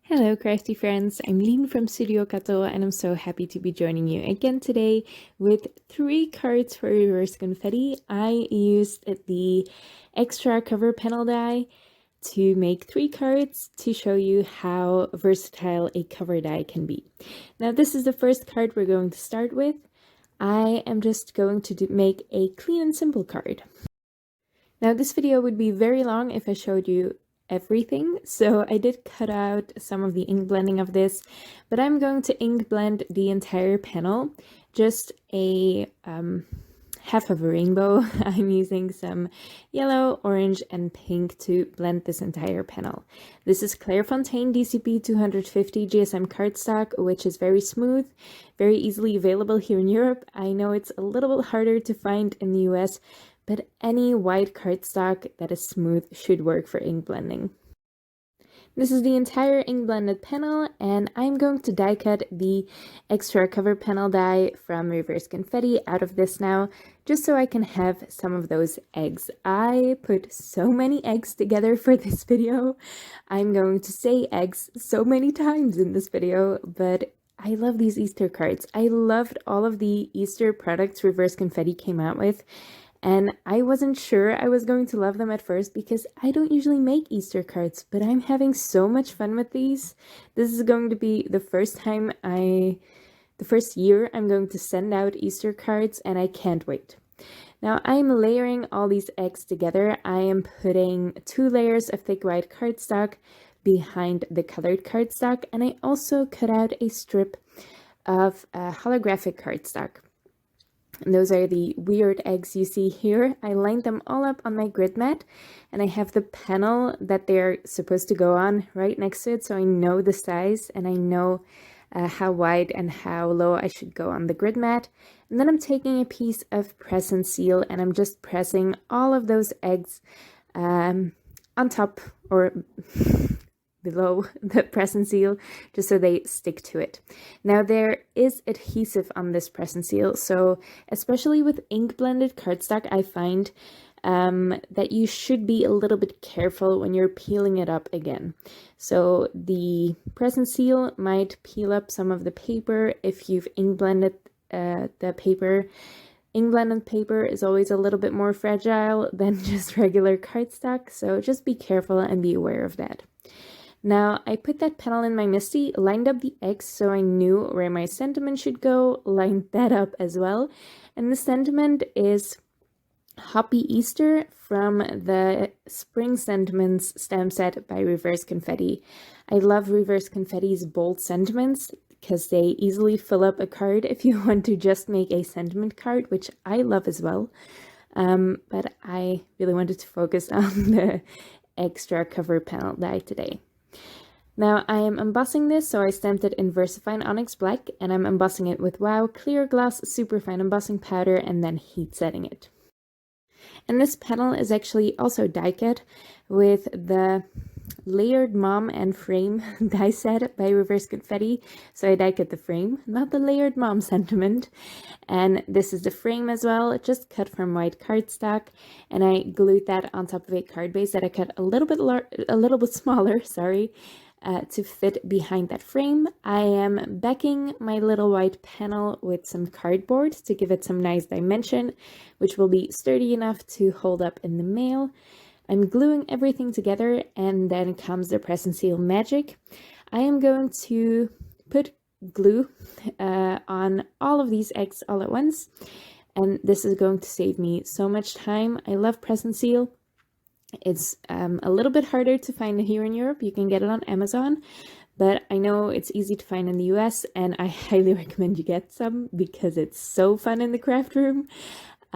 Hello crafty friends, I'm Lien from Studio Kato and I'm so happy to be joining you again today with 3 cards for reverse confetti. I used the Eggstra Cover Panel die to make 3 cards to show you how versatile a cover die can be. Now this is the first card we're going to start with. I am just going to make a clean and simple card. Now this video would be very long if I showed you everything, so I did cut out some of the ink blending of this, but I'm going to ink blend the entire panel, just a half of a rainbow. I'm using some yellow, orange, and pink to blend this entire panel. This is Clairefontaine DCP 250 GSM cardstock, which is very smooth, very easily available here in Europe. I know it's a little bit harder to find in the US, but any white cardstock that is smooth should work for ink blending. This is the entire ink blended panel, and I'm going to die cut the Eggstra Cover Panel die from Reverse Confetti out of this now, just so I can have some of those eggs. I put so many eggs together for this video. I'm going to say eggs so many times in this video, but I love these Easter cards. I loved all of the Easter products Reverse Confetti came out with. And I wasn't sure I was going to love them at first because I don't usually make Easter cards, but I'm having so much fun with these. This is going to be the first year I'm going to send out Easter cards, and I can't wait. Now I'm layering all these eggs together. I am putting 2 layers of thick white cardstock behind the colored cardstock, and I also cut out a strip of holographic cardstock. And those are the weird eggs you see here. I lined them all up on my grid mat, and I have the panel that they're supposed to go on right next to it, so I know the size and I know how wide and how low I should go on the grid mat. And then I'm taking a piece of press and seal, and I'm just pressing all of those eggs on top or below the press and seal, just so they stick to it. Now there is adhesive on this press and seal, so especially with ink blended cardstock, I find that you should be a little bit careful when you're peeling it up again. So the press and seal might peel up some of the paper if you've ink blended the paper. Ink blended paper is always a little bit more fragile than just regular cardstock, so just be careful and be aware of that. Now, I put that panel in my MISTI, lined up the eggs so I knew where my sentiment should go, lined that up as well. And the sentiment is Happy Easter from the Spring Sentiments stamp set by Reverse Confetti. I love Reverse Confetti's bold sentiments because they easily fill up a card if you want to just make a sentiment card, which I love as well. But I really wanted to focus on the Eggstra Cover Panel die today. Now I am embossing this, so I stamped it in Versafine Onyx Black, and I'm embossing it with WOW Clear Gloss Superfine Embossing Powder and then heat setting it. And this panel is actually also die cut with the Layered Mom and Frame die set by Reverse Confetti. So I die cut the frame, not the Layered Mom sentiment. And this is the frame as well, just cut from white cardstock. And I glued that on top of a card base that I cut a little bit smaller, sorry, to fit behind that frame. I am backing my little white panel with some cardboard to give it some nice dimension, which will be sturdy enough to hold up in the mail. I'm gluing everything together, and then comes the press and seal magic. I am going to put glue on all of these eggs all at once, and this is going to save me so much time. I love press and seal. It's a little bit harder to find here in Europe. You can get it on Amazon, but I know it's easy to find in the US, and I highly recommend you get some because it's so fun in the craft room.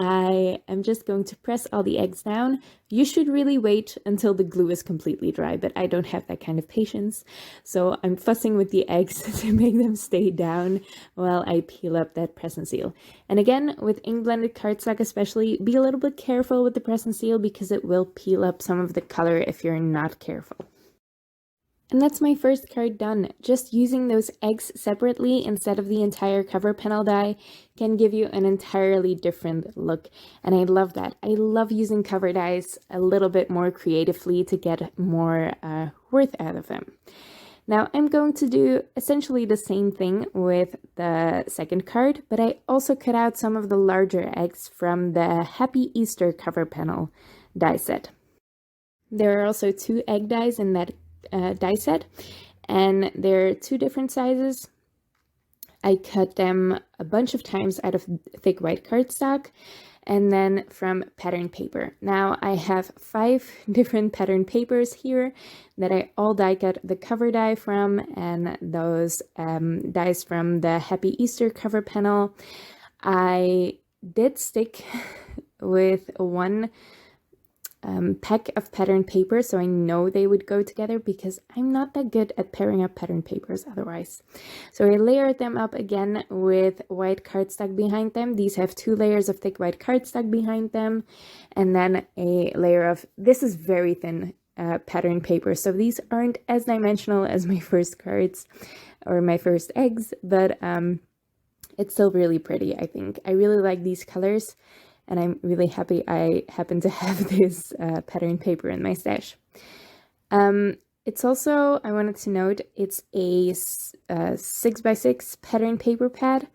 I am just going to press all the eggs down. You should really wait until the glue is completely dry, but I don't have that kind of patience. So I'm fussing with the eggs to make them stay down while I peel up that press and seal. And again, with ink blended cardstock especially, be a little bit careful with the press and seal because it will peel up some of the color if you're not careful. And that's my first card done. Just using those eggs separately instead of the entire cover panel die can give you an entirely different look. And I love that. I love using cover dies a little bit more creatively to get more worth out of them. Now I'm going to do essentially the same thing with the second card, but I also cut out some of the larger eggs from the Happy Easter Cover Panel die set. There are also 2 egg dies in that die set, and they're 2 different sizes. I cut them a bunch of times out of thick white cardstock and then from pattern paper. Now I have 5 different pattern papers here that I all die cut the cover die from, and those dies from the Happy Easter Cover Panel. I did stick with one pack of pattern paper, so I know they would go together because I'm not that good at pairing up pattern papers otherwise. So I layered them up again with white cardstock behind them. These have 2 layers of thick white cardstock behind them, and then a layer of, this is very thin pattern paper, so these aren't as dimensional as my first cards or my first eggs, but it's still really pretty, I think. I really like these colors, and I'm really happy I happen to have this pattern paper in my stash. It's also, I wanted to note, it's a 6x6 pattern paper pad,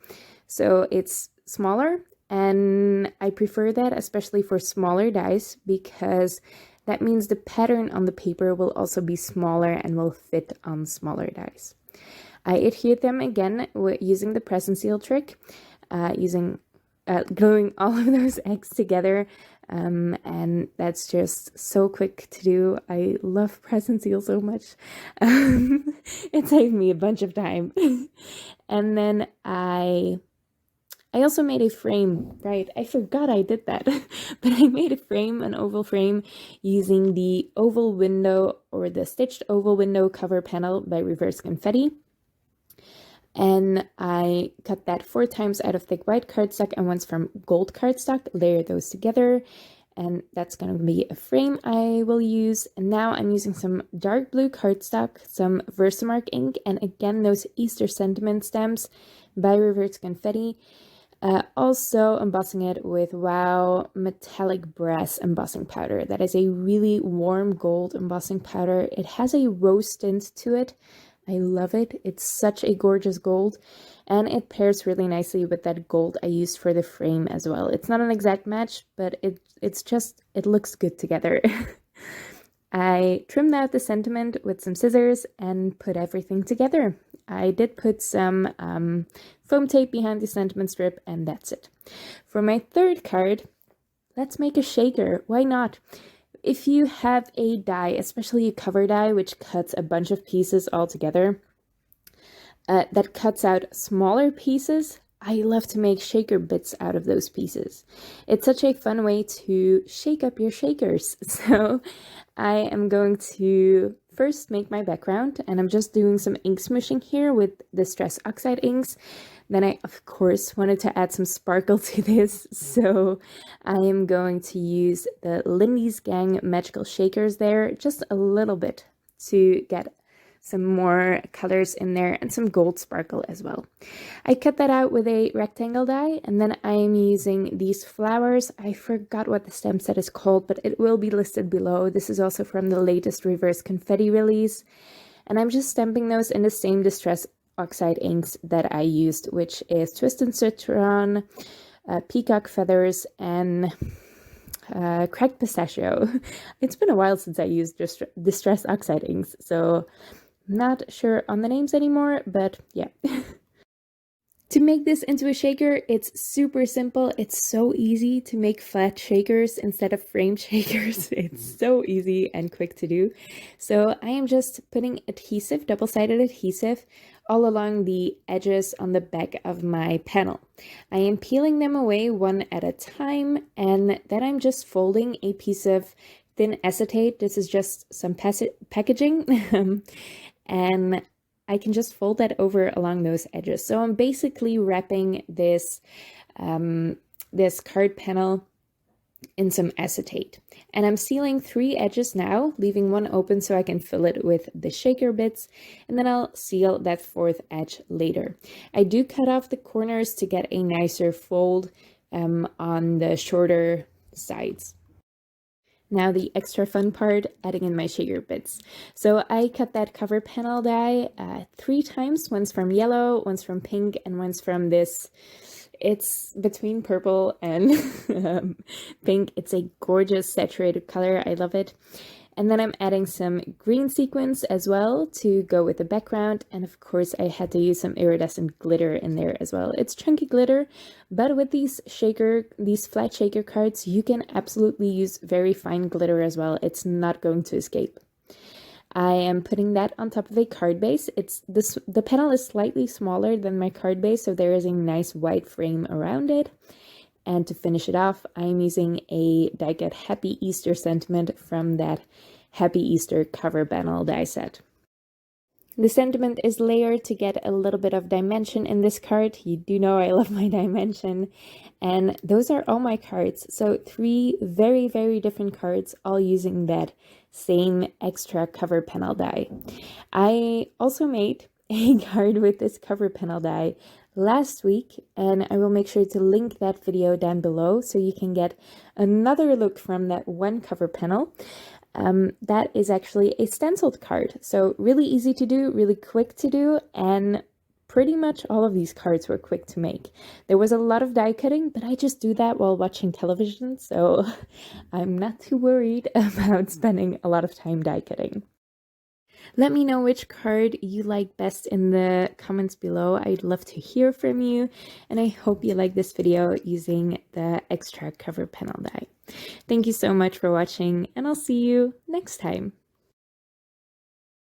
so it's smaller, and I prefer that especially for smaller dies because that means the pattern on the paper will also be smaller and will fit on smaller dies. I adhered them again using the press and seal trick, gluing all of those eggs together, and that's just so quick to do. I love press and seal so much. It saved me a bunch of time. And then I also made a frame, right? I forgot I did that, but I made a frame, an oval frame, using the oval window or the stitched oval window cover panel by Reverse Confetti. And I cut that 4 times out of thick white cardstock and once from gold cardstock, layer those together, and that's going to be a frame I will use. And now I'm using some dark blue cardstock, some Versamark ink, and again those Easter sentiment stamps by Reverse Confetti. Also embossing it with Wow metallic brass embossing powder. That is a really warm gold embossing powder. It has a rose tint to it. I love it. It's such a gorgeous gold, and it pairs really nicely with that gold I used for the frame as well. It's not an exact match, but it looks good together. I trimmed out the sentiment with some scissors and put everything together. I did put some foam tape behind the sentiment strip, and that's it. For my third card, let's make a shaker. Why not? If you have a die, especially a cover die, which cuts a bunch of pieces all together, that cuts out smaller pieces, I love to make shaker bits out of those pieces. It's such a fun way to shake up your shakers. So I am going to first make my background, and I'm just doing some ink smooshing here with Distress Oxide inks. Then I, of course, wanted to add some sparkle to this, so I am going to use the Lindy's Gang Magical Shakers there, just a little bit to get some more colors in there and some gold sparkle as well. I cut that out with a rectangle die, and then I am using these flowers. I forgot what the stamp set is called, but it will be listed below. This is also from the latest Reverse Confetti release, and I'm just stamping those in the same Distress Oxide inks that I used, which is Twist and Citron, Peacock Feathers, and Cracked Pistachio. It's been a while since I used Distress Oxide inks, so I'm not sure on the names anymore, but yeah. To make this into a shaker, it's super simple. It's so easy to make flat shakers instead of frame shakers. It's so easy and quick to do. So I am just putting adhesive, double-sided adhesive, all along the edges on the back of my panel. I am peeling them away one at a time, and then I'm just folding a piece of thin acetate. This is just some packaging, and I can just fold that over along those edges. So I'm basically wrapping this this card panel in some acetate, and I'm sealing 3 edges now, leaving one open so I can fill it with the shaker bits, and then I'll seal that 4th edge later. I do cut off the corners to get a nicer fold on the shorter sides. Now the extra fun part, adding in my shaker bits. So I cut that cover panel die 3 times, once from yellow, once from pink, and once from this, it's between purple and pink. It's a gorgeous saturated color, I love it. And then I'm adding some green sequins as well to go with the background. And of course I had to use some iridescent glitter in there as well. It's chunky glitter, but with these flat shaker cards, you can absolutely use very fine glitter as well. It's not going to escape. I am putting that on top of a card base. The panel is slightly smaller than my card base, so there is a nice white frame around it. And to finish it off, I'm using a die cut Happy Easter sentiment from that Happy Easter cover panel die set. The sentiment is layered to get a little bit of dimension in this card. You do know I love my dimension. And those are all my cards. So 3 very, very different cards, all using that same Eggstra cover panel die. I also made a card with this cover panel die last week, and I will make sure to link that video down below so you can get another look from that one cover panel. That is actually a stenciled card, so really easy to do, really quick to do, and pretty much all of these cards were quick to make. There was a lot of die cutting, but I just do that while watching television, so I'm not too worried about spending a lot of time die cutting. Let me know which card you like best in the comments below. I'd love to hear from you, and I hope you like this video using the Eggstra cover panel die. Thank you so much for watching, and I'll see you next time.